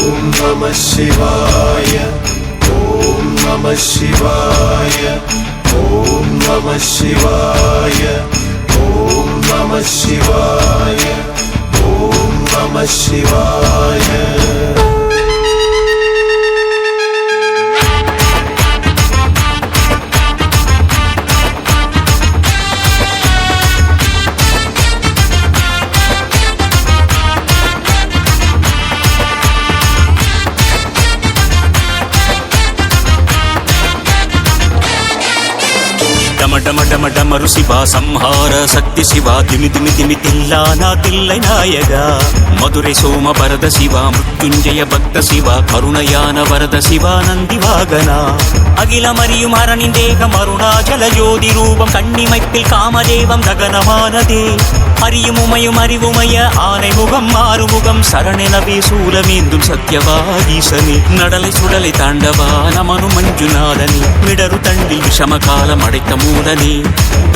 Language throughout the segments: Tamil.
Namah Shivaya, Om Namah Shivaya, Om Namah Shivaya, Om Namah Shivaya, Om Namah Shivaya. ಡಮ ಡಮ ಡಮರು Shiva ಸಂಹಾರ ಶಕ್ತಿ ಶಿವ ದಿಮಿ ದಿಮಿ ದಿಮಿ ತಿಲ್ಲಾನ ತಿಲ್ಲೈ ನಾಯಕ ಮಧುರೆ ಸೋಮ ಬರದ ಶಿವ ಮೃತ್ಯುಂಜಯ ಭಕ್ತ ಶಿವ ಕರುಣಯಾನ ವರದ ಶಿವ ನಂದಿವಾಗನ அகில மரியும் அரணிந்தேகம் அருணாச்சல ஜோதி ரூபம் கண்ணிமைப்பில் காமதேவம் ககனமானதே அறியும் உமையும் அறிவுமைய ஆனை முகம் மாறுமுகம் சரணெனவே சூலமேந்தும் சத்யவாதீசனே நடலை சுடலை தாண்டவா நமனு மஞ்சுநாதனே மிடரு தண்டில் விஷம காலம் அடைத்த மூலனே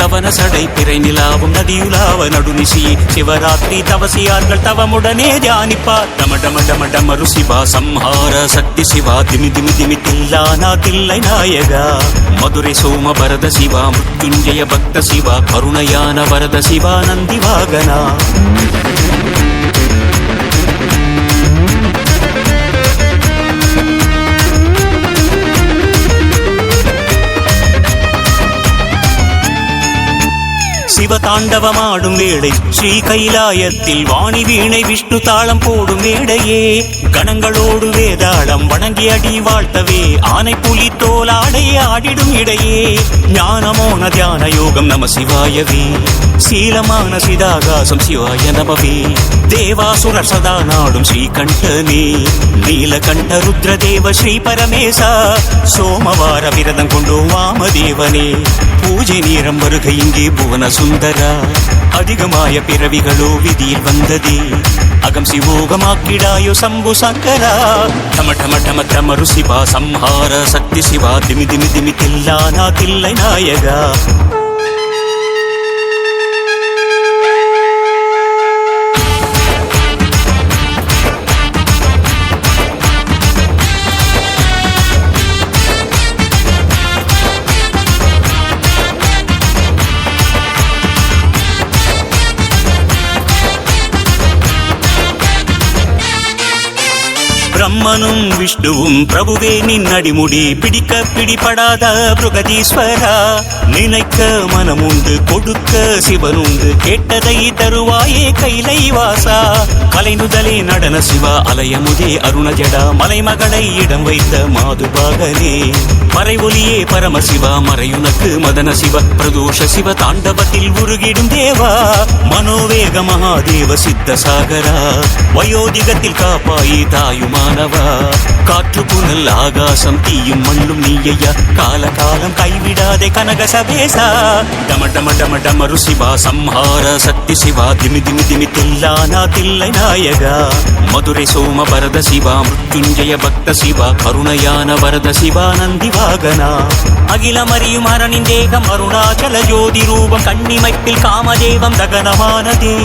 தவன சடை பிறை நிலாவும் நதியுலாவ நடுநிசி சிவராத்திரி தவசியார்கள் தவமுடனே தியானிப்பார் டம டம டம டமரு சிவா சம்ஹார சக்தி சிவா திமி திமி திமி தில்லானா தில்லை நாயக மதுரை சோம பரத சிவா மృత్యుంజయ ಭಕ್ತ ಶಿವ ಕರುಣಯಾನ ವರದ ಶಿವ ನಂದಿವಾಗನ சிவதாண்டவமாடும் வேளை ஸ்ரீ கைலாயத்தில் வாணி வீணை விஷ்ணு தாளம் போடும் மேடையே கணங்களோடு வேதாளம் வணங்கி அடி வாழ்த்தவே ஆனை புலி தோலாடை ஆடிடும் இடையே ஞானமோன தியான யோகம் நம சிவாயவே சீலமான சிதாகாசம் சிவாய நமவே தேவாசுரர் சதா நாடும் ஸ்ரீகண்டனே நீலகண்ட ருத்ரதேவ ஸ்ரீ பரமேச சோமவார விரதம் கொண்டோ வாமதேவனே பூஜை நேரம் வருகை இங்கே புவன சுந்தரா அதிகமாய பிறவிகளோ விதியில் வந்ததே அகம் சிவோகமாக்கிடாயோ சம்பு சங்கரா டம டம டம டமரு சிவா சம்ஹார சக்தி சிவா திமி திமி திமி தில்லானா தில்லை நாயகா பிரம்மனும் விஷ்ணுவும் பிரபுவே நின் அடிமுடி பிடிக்க பிடிபடாத புருகதீஸ்வரா நினைக்க மனமுண்டு கொடுக்க சிவனுண்டு கேட்டதை தருவாயே கைலை வாசா கலைநுதலே நடன சிவா அலையமுதே அருணஜடா மலைமகளை இடம் வைத்த மாதுபாகனே மறைவொலியே பரமசிவா மறையுனக்கு மதன சிவ பிரதோஷ சிவ தாண்டவத்தில் உருகிடும் தேவா மனோவேக மகாதேவ சித்த சாகரா வயோதிகத்தில் காப்பாயே தாயுமானவா காற்று புனல் ஆகாசம் தீயும் மண்ணும் நீயா கால காலம் கைவிடாதே கனக சபேசா டம டம டம டமரு சிவா சம்ஹார சக்தி சிவா திமி திமி திமி தில்லானா தில்லை நாயகா மதுரை சோம பரத சிவா மృత్యుంజయ ಭಕ್ತ ಶಿವ ಕರುಣಯಾನ ವರದ ಶಿವ ನಂದಿವಾಗನ அகில மரியும் அரணிந்தேகம் அருணாச்சல ஜோதி ரூபம் கண்ணிமைப்பில் காமதேவம் ககனமானதே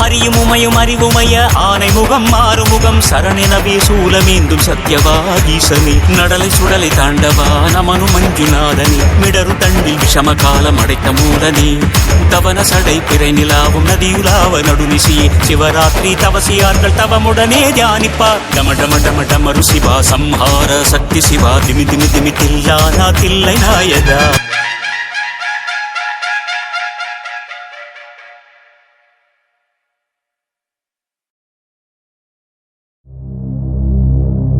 அறியும் உமையும் அறிவுமைய ஆனை முகம் மாறுமுகம் சரணெனவே சூலமேந்தும் சத்யவாதீசனே நடலை சுடலை தாண்டவா நமனு மஞ்சுநாதனே மிடரு தண்டில் விஷம காலம் அடைத்த மூலனே தவன சடை பிறை நிலாவும் நதியுலாவ நடுநிசி சிவராத்திரி தவசியார்கள் தவமுடனே தியானிப்பார் டம டம டம டமரு சிவா சம்ஹார சக்தி சிவா திமி திமி திமி தில்லானா தில்லை நாயகா